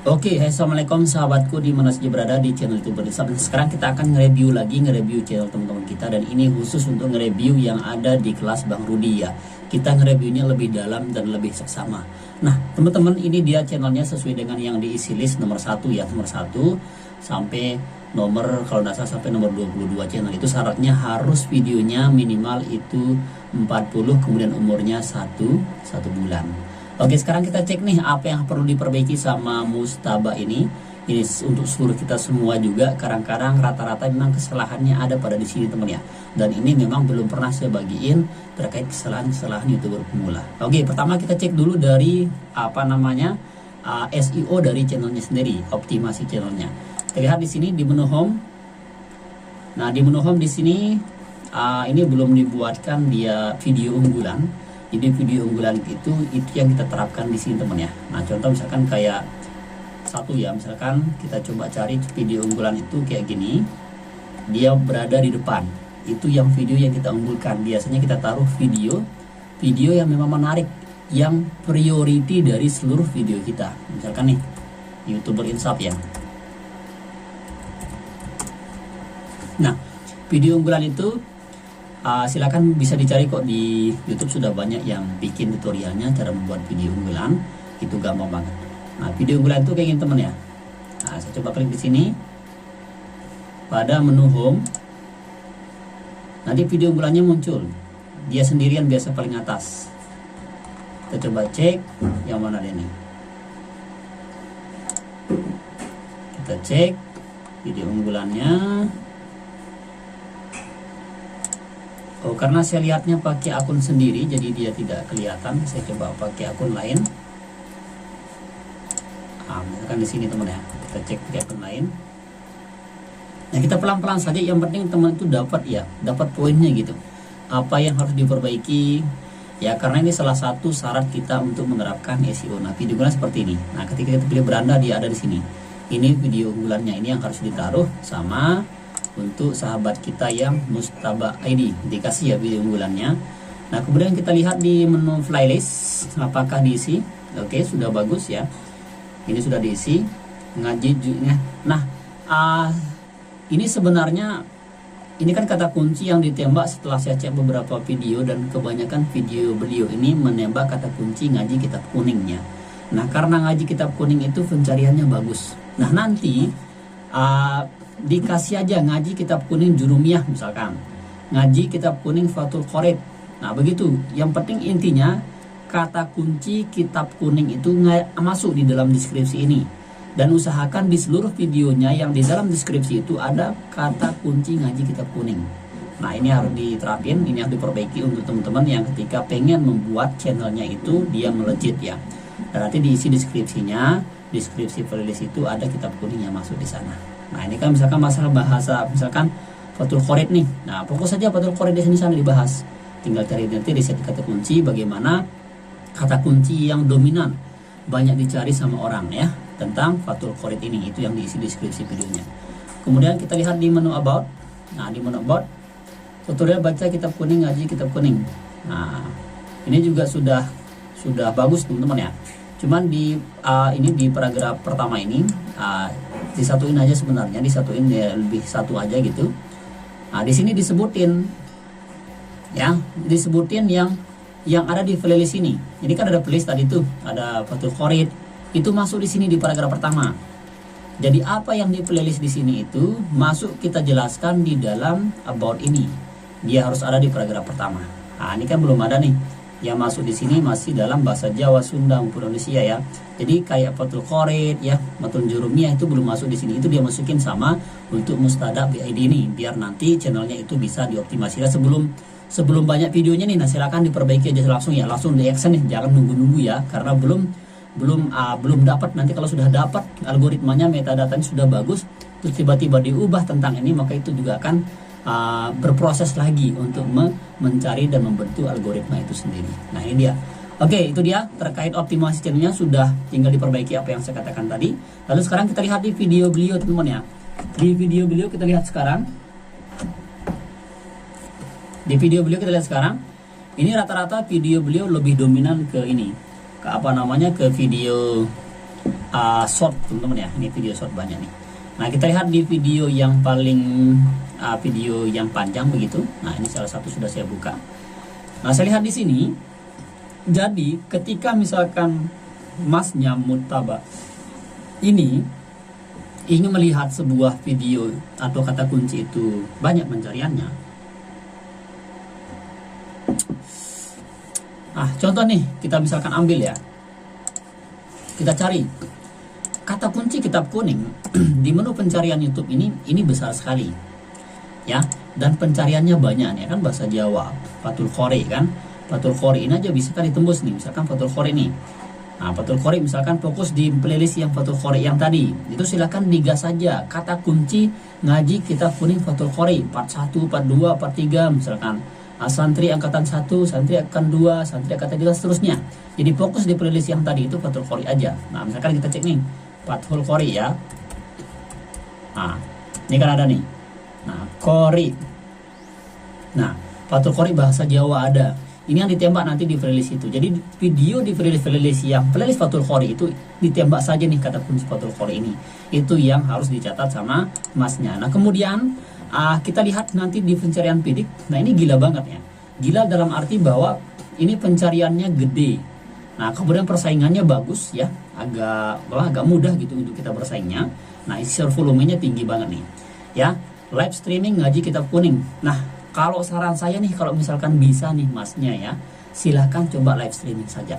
Oke, hai, assalamualaikum sahabatku di mana saja berada di channel YouTube Berdesa. Sekarang kita akan nge-review channel teman-teman kita, dan ini khusus untuk nge-review yang ada di kelas Bang Rudi ya. Kita nge-reviewnya lebih dalam dan lebih seksama. Nah, teman-teman, ini dia channelnya sesuai dengan yang diisi list nomor 1 ya, nomor 1 sampai nomor, kalau tidak salah sampai nomor 22 channel. Itu syaratnya harus videonya minimal itu 40, kemudian umurnya 1 bulan. Oke, sekarang kita cek nih apa yang perlu diperbaiki sama Mustaba ini. Ini untuk seluruh kita semua juga. Kadang-kadang rata-rata memang kesalahannya ada pada di sini teman ya. Dan ini memang belum pernah saya bagiin terkait kesalahan-kesalahan YouTuber pemula. Oke, pertama kita cek dulu dari SEO dari channelnya sendiri, optimasi channelnya. Kita lihat di sini di menu home. Nah, di menu home di sini ini belum dibuatkan dia video unggulan. Jadi video unggulan itu yang kita terapkan di sini teman ya. Nah, contoh misalkan kayak satu ya, misalkan kita coba cari video unggulan itu kayak gini, dia berada di depan. Itu yang video yang kita unggulkan. Biasanya kita taruh video yang memang menarik, yang priority dari seluruh video kita. Misalkan nih YouTuber Insaf ya. Nah, video unggulan itu silakan bisa dicari kok di YouTube, sudah banyak yang bikin tutorialnya cara membuat video unggulan. Itu gampang banget. Nah, video unggulan itu kayak gini teman ya. Nah, saya coba klik di sini pada menu home. Nanti video unggulannya muncul. Dia sendirian biasa paling atas. Kita coba cek yang mana ini. Kita cek video unggulannya. Oh, karena saya lihatnya pakai akun sendiri, jadi dia tidak kelihatan. Saya coba pakai akun lain. Misalkan di sini teman ya, kita cek pakai akun lain. Nah, kita pelan-pelan saja. Yang penting teman itu dapat poinnya gitu. Apa yang harus diperbaiki? Ya, karena ini salah satu syarat kita untuk menerapkan SEO. Nah, video unggulan seperti ini. Nah, ketika kita pilih beranda, dia ada di sini. Ini video unggulannya. Ini yang harus ditaruh sama untuk sahabat kita yang Mustaba ID, dikasih ya video unggulannya. Nah, kemudian kita lihat di menu playlist apakah diisi. Oke, sudah bagus ya, ini sudah diisi. Ngaji juga. Nah, ini sebenarnya ini kan kata kunci yang ditembak setelah saya cek beberapa video, dan kebanyakan video beliau ini menembak kata kunci ngaji kitab kuningnya. Nah, karena ngaji kitab kuning itu pencariannya bagus. Nah, nanti dikasih aja ngaji kitab kuning Jurumiyah misalkan, ngaji kitab kuning Fathul Qorib. Nah, begitu. Yang penting intinya kata kunci kitab kuning itu masuk di dalam deskripsi ini, dan usahakan di seluruh videonya yang di dalam deskripsi itu ada kata kunci ngaji kitab kuning. Nah, ini harus diterapin, ini harus diperbaiki untuk teman-teman yang ketika pengen membuat channelnya itu dia melejit ya. Dan nanti diisi deskripsinya, deskripsi playlist itu ada kitab kuning yang masuk di sana. Nah, ini kan misalkan masalah bahasa, misalkan Fathul Qorib nih. Nah, fokus saja Fathul Qorib di sini sana dibahas. Tinggal cari nanti riset kata kunci, bagaimana kata kunci yang dominan banyak dicari sama orang ya tentang Fathul Qorib ini. Itu yang diisi deskripsi videonya. Kemudian kita lihat di menu about. Nah, di menu about tutorial baca kitab kuning, ngaji kitab kuning. Nah, ini juga sudah bagus teman-teman ya. Cuman di ini di paragraf pertama ini disatuin aja sebenarnya, disatuin ya, lebih satu aja gitu. Nah, di sini disebutin ya, disebutin yang ada di playlist ini. Jadi kan ada playlist tadi tuh, ada Fathul Qorib, itu masuk di sini di paragraf pertama. Jadi apa yang di playlist di sini itu masuk kita jelaskan di dalam about ini. Dia harus ada di paragraf pertama. Nah, ini kan belum ada nih. Yang masuk di sini masih dalam bahasa Jawa, Sunda maupun Indonesia ya. Jadi kayak Fathul Qorib ya, Matun Jurumiyah itu belum masuk di sini. Itu dia masukin sama untuk Mustaba BID ini, biar nanti channelnya itu bisa dioptimasi. Sebelum banyak videonya nih, nah silakan diperbaiki aja langsung ya, langsung di action nih, jangan nunggu-nunggu ya, karena belum dapat. Nanti kalau sudah dapat algoritmanya, metadatanya sudah bagus, terus tiba-tiba diubah tentang ini, maka itu juga akan berproses lagi untuk mencari dan membentuk algoritma itu sendiri. Nah, ini dia. Oke, itu dia terkait optimasi channelnya, sudah tinggal diperbaiki apa yang saya katakan tadi. Lalu sekarang kita lihat di video beliau teman-teman ya. Di video beliau kita lihat sekarang. Di video beliau kita lihat sekarang. Ini rata-rata video beliau lebih dominan ke ini, ke video short teman-teman ya. Ini video short banyak nih. Nah kita lihat di video yang paling video yang panjang begitu. Nah ini salah satu sudah saya buka. Nah saya lihat di sini. Jadi ketika misalkan masnya Murtaba ini ingin melihat sebuah video atau kata kunci itu banyak pencariannya. Contoh nih, kita misalkan ambil ya. Kita cari kata kunci kitab kuning di menu pencarian YouTube ini besar sekali. Ya, dan pencariannya banyak nih kan, bahasa Jawa, Fathul Qorib kan. Fathul Qorib ini aja bisa kan ditembus nih, misalkan Fathul Qorib nih. Nah, Fathul Qorib misalkan fokus di playlist yang Fathul Qorib yang tadi. Itu silakan digas saja kata kunci ngaji kitab kuning Fathul Qorib part 1, part 2, part 3 misalkan. Santri angkatan 1, santri angkatan 2, santri angkatan 3 seterusnya. Jadi fokus di playlist yang tadi itu Fathul Qorib aja. Nah, misalkan kita cek nih Fathul Qorib ya. Nah, ini kan ada nih. Nah, Qorib. Nah, Fathul Qorib bahasa Jawa ada. Ini yang ditembak nanti di playlist itu. Jadi video di playlist yang playlist Fathul Qorib itu ditembak saja nih kata kunci Fathul Qorib ini. Itu yang harus dicatat sama masnya. Nah kemudian kita lihat nanti di pencarian pidik. Nah ini gila banget ya. Gila dalam arti bahwa ini pencariannya gede. Nah kemudian persaingannya bagus ya. Agak mudah gitu untuk kita bersaingnya. Nah share volumenya tinggi banget nih. Ya, live streaming ngaji kitab kuning. Nah kalau saran saya nih, kalau misalkan bisa nih masnya ya, silahkan coba live streaming saja.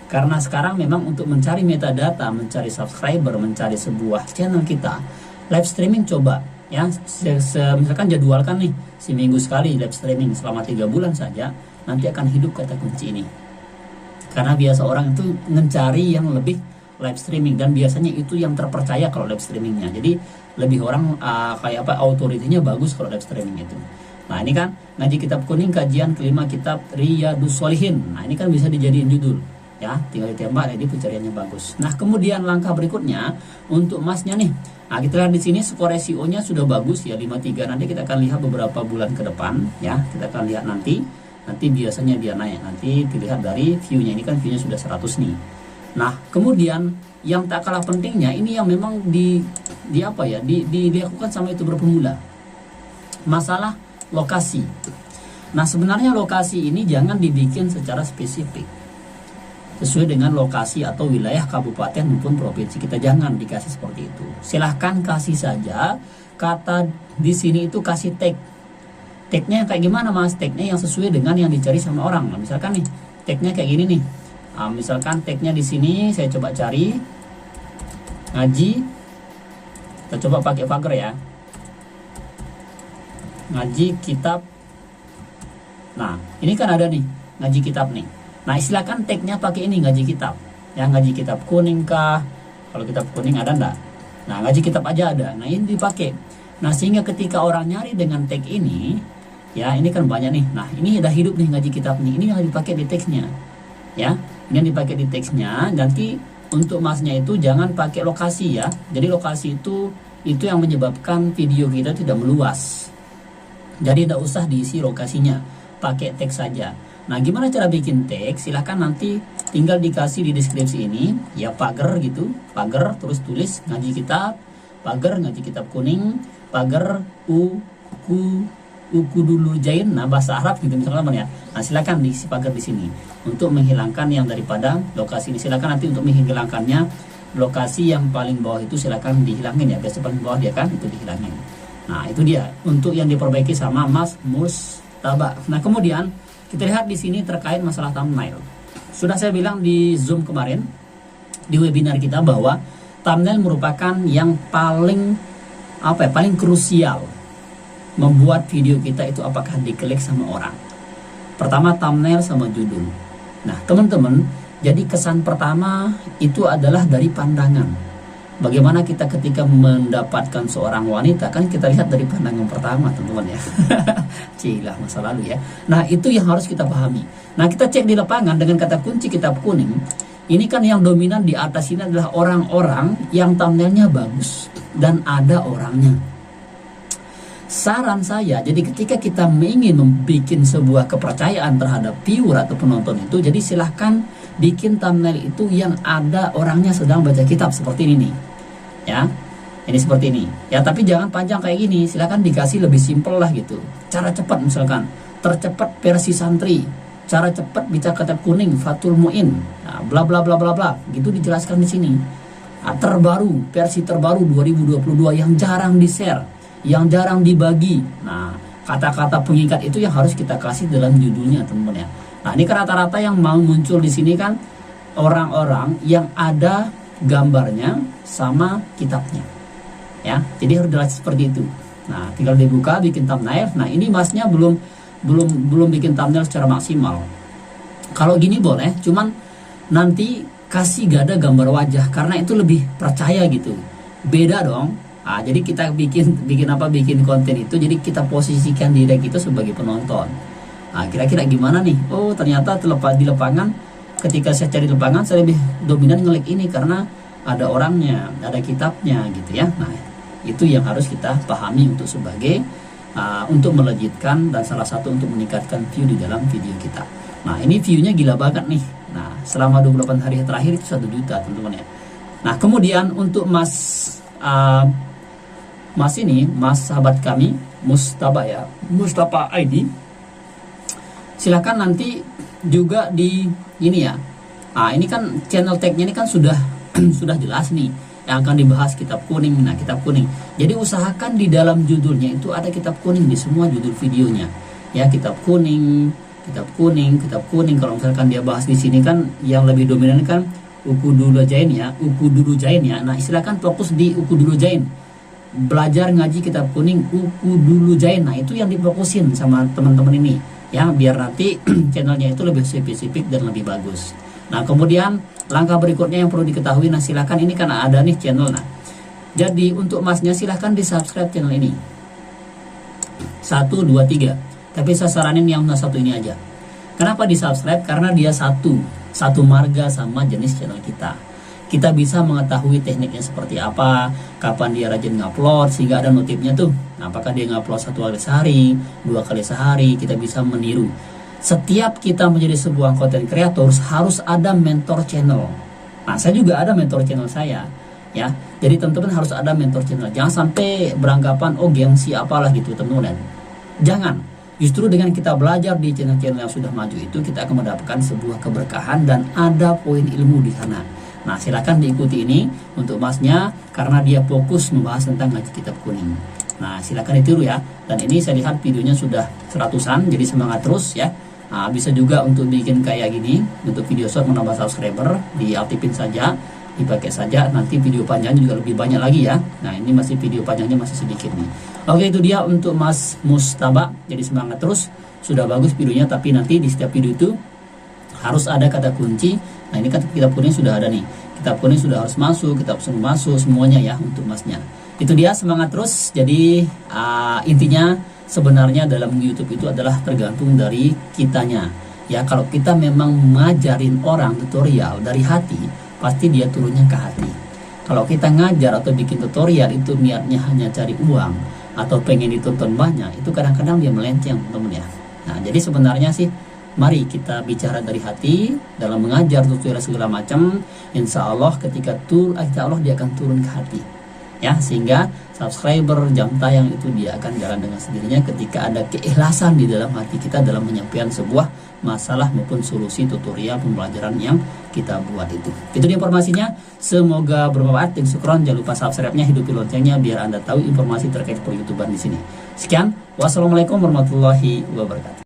Karena sekarang memang untuk mencari metadata, mencari subscriber, mencari sebuah channel kita, live streaming coba ya. Misalkan jadwalkan nih, seminggu sekali live streaming selama 3 bulan saja, nanti akan hidup kata kunci ini. Karena biasa orang itu mencari yang lebih live streaming, dan biasanya itu yang terpercaya kalau live streamingnya. Jadi lebih orang autoritinya bagus kalau live streaming itu. Nah ini kan ngaji kitab kuning kajian kelima kitab Riyadus Shalihin. Nah ini kan bisa dijadiin judul ya, tinggal ditembak, jadi pencariannya bagus. Nah kemudian langkah berikutnya untuk masnya nih. Nah kita lihat di sini skor SEO-nya sudah bagus ya, 53. Nanti kita akan lihat beberapa bulan ke depan ya, kita akan lihat nanti biasanya dia naik. Nanti dilihat dari view-nya, ini kan view-nya sudah 100 nih. Nah kemudian yang tak kalah pentingnya ini yang memang dilakukan sama YouTuber pemula, masalah lokasi. Nah sebenarnya lokasi ini jangan dibikin secara spesifik sesuai dengan lokasi atau wilayah kabupaten maupun provinsi kita, jangan dikasih seperti itu. Silahkan kasih saja kata di sini itu kasih tagnya kayak gimana mas? Tagnya yang sesuai dengan yang dicari sama orang. Nah, misalkan nih tagnya kayak gini nih. Nah, misalkan tagnya di sini saya coba cari ngaji, kita coba pakai pagar ya, ngaji kitab. Nah ini kan ada nih ngaji kitab nih. Nah silakan tagnya pakai ini ngaji kitab ya, ngaji kitab kuning kah, kalau kitab kuning ada enggak? Nah ngaji kitab aja ada. Nah ini dipakai. Nah sehingga ketika orang nyari dengan tag ini ya, ini kan banyak nih. Nah ini udah hidup nih ngaji kitab nih, ini yang dipakai di teksnya ya, ini yang dipakai di teksnya. Nanti untuk masnya itu jangan pakai lokasi ya. Jadi lokasi itu yang menyebabkan video kita tidak meluas. Jadi tidak usah diisi lokasinya, pakai teks saja. Nah gimana cara bikin teks? Silahkan nanti tinggal dikasih di deskripsi ini ya, pagar gitu, pagar terus tulis ngaji kitab, pagar ngaji kitab kuning, pagar uku dulu jain. Nah bahasa Arab gitu misalkan ya. Nah silakan diisi pagar di sini untuk menghilangkan yang daripada lokasi ini. Silakan nanti untuk menghilangkannya, lokasi yang paling bawah itu silakan dihilangin ya, biasa paling bawah dia kan itu dihilangin. Nah itu dia untuk yang diperbaiki sama Mas Murtaba. Nah kemudian kita lihat di sini terkait masalah thumbnail. Sudah saya bilang di Zoom kemarin di webinar kita bahwa thumbnail merupakan yang paling krusial membuat video kita itu apakah diklik sama orang. Pertama thumbnail sama judul. Nah teman-teman, jadi kesan pertama itu adalah dari pandangan. Bagaimana kita ketika mendapatkan seorang wanita, kan kita lihat dari pandangan pertama teman-teman ya. Cilah masa lalu ya. Nah itu yang harus kita pahami. Nah kita cek di lapangan dengan kata kunci kitab kuning. Ini kan yang dominan di atas ini adalah orang-orang yang thumbnailnya bagus dan ada orangnya. Saran saya, jadi ketika kita ingin membuat sebuah kepercayaan terhadap viewer atau penonton itu, jadi silahkan bikin thumbnail itu yang ada orangnya sedang baca kitab seperti ini nih. Ya. Ini seperti ini. Ya, tapi jangan panjang kayak gini. Silakan dikasih lebih simpel lah gitu. Cara cepat misalkan, tercepat versi santri, cara cepat baca kitab kuning Fathul Muin. Nah, bla bla bla bla bla. Gitu dijelaskan di sini. Nah, terbaru, versi terbaru 2022 yang jarang di-share, yang jarang dibagi. Nah, kata-kata pengikat itu yang harus kita kasih dalam judulnya, teman-teman ya. Nah, ini rata-rata yang mau muncul di sini kan orang-orang yang ada gambarnya sama kitabnya. Ya, jadi harus jelas seperti itu. Nah, tinggal dibuka bikin thumbnail. Nah, ini masnya belum bikin thumbnail secara maksimal. Kalau gini boleh, cuman nanti kasih gak ada gambar wajah karena itu lebih percaya gitu. Beda dong. Nah, jadi kita bikin konten itu, jadi kita posisikan diri kita sebagai penonton. Nah, kira-kira gimana nih? Oh, ternyata di lapangan, ketika saya cari lapangan, saya lebih dominan ngelik ini karena ada orangnya, ada kitabnya gitu ya. Nah, itu yang harus kita pahami untuk untuk melejitkan dan salah satu untuk meningkatkan view di dalam video kita. Nah, ini viewnya gila banget nih. Nah, selama 28 hari terakhir itu 1 juta, teman-teman ya. Nah, kemudian untuk mas sahabat kami Mustafa ya, Mustafa ID, silakan nanti juga di ini ya. Nah, ini kan channel tag-nya ini kan sudah sudah jelas nih yang akan dibahas kitab kuning. Nah, kitab kuning, jadi usahakan di dalam judulnya itu ada kitab kuning di semua judul videonya ya. Kitab kuning. Kalau misalkan dia bahas di sini kan yang lebih dominan kan Ukudulu Jain ya. Nah, silakan fokus di Ukudulu Jain, belajar ngaji kitab kuning Ukudulu Jain. Nah, itu yang difokusin sama teman-teman ini ya, biar nanti channelnya itu lebih spesifik dan lebih bagus. Nah, kemudian langkah berikutnya yang perlu diketahui, nah silahkan ini kan ada nih channel. Nah, jadi untuk masnya silahkan di subscribe channel ini 1, 2, 3. Tapi saya saranin yang satu ini aja. Kenapa di subscribe? Karena dia satu marga sama jenis channel kita. Kita bisa mengetahui tekniknya seperti apa, kapan dia rajin ngupload, sehingga ada notifnya tuh. Nah, apakah dia ngupload 1 kali sehari, 2 kali sehari, kita bisa meniru. Setiap kita menjadi sebuah content creator harus ada mentor channel. Nah, saya juga ada mentor channel saya ya. Jadi teman-teman harus ada mentor channel. Jangan sampai beranggapan oh gengsi apalah gitu, teman-teman. Jangan. Justru dengan kita belajar di channel-channel yang sudah maju itu, kita akan mendapatkan sebuah keberkahan dan ada poin ilmu di sana. Nah, silakan diikuti ini untuk masnya karena dia fokus membahas tentang ngaji kitab kuning. Nah, silakan ditiru ya. Dan ini saya lihat videonya sudah 100-an, jadi semangat terus ya. Nah, bisa juga untuk bikin kayak gini, untuk video short menambah subscriber, diaktifin saja, dipakai saja, nanti video panjangnya juga lebih banyak lagi ya. Nah, ini masih video panjangnya masih sedikit nih. Oke, itu dia untuk Mas Mustafa. Jadi semangat terus, sudah bagus videonya, tapi nanti di setiap video itu harus ada kata kunci. Nah, ini kata kitab kuning sudah ada nih, kitab kuning sudah harus masuk, kitab kuning masuk semuanya ya untuk masnya. Itu dia, semangat terus. Jadi intinya sebenarnya dalam YouTube itu adalah tergantung dari kitanya ya. Kalau kita memang ngajarin orang tutorial dari hati, pasti dia turunnya ke hati. Kalau kita ngajar atau bikin tutorial itu niatnya hanya cari uang atau pengen ditonton banyak, itu kadang-kadang dia melenceng, teman-teman ya. Nah, jadi sebenarnya sih mari kita bicara dari hati dalam mengajar tutorial segala macam. Insya Allah ketika Allah dia akan turun ke hati ya, sehingga subscriber, jam tayang itu dia akan jalan dengan sendirinya ketika ada keikhlasan di dalam hati kita dalam menyampaikan sebuah masalah maupun solusi tutorial pembelajaran yang kita buat itu. Itu dia informasinya, semoga bermanfaat. Syukron, jangan lupa subscribe-nya, hidupi loncengnya biar Anda tahu informasi terkait per YouTuber di sini. Sekian, wassalamualaikum warahmatullahi wabarakatuh.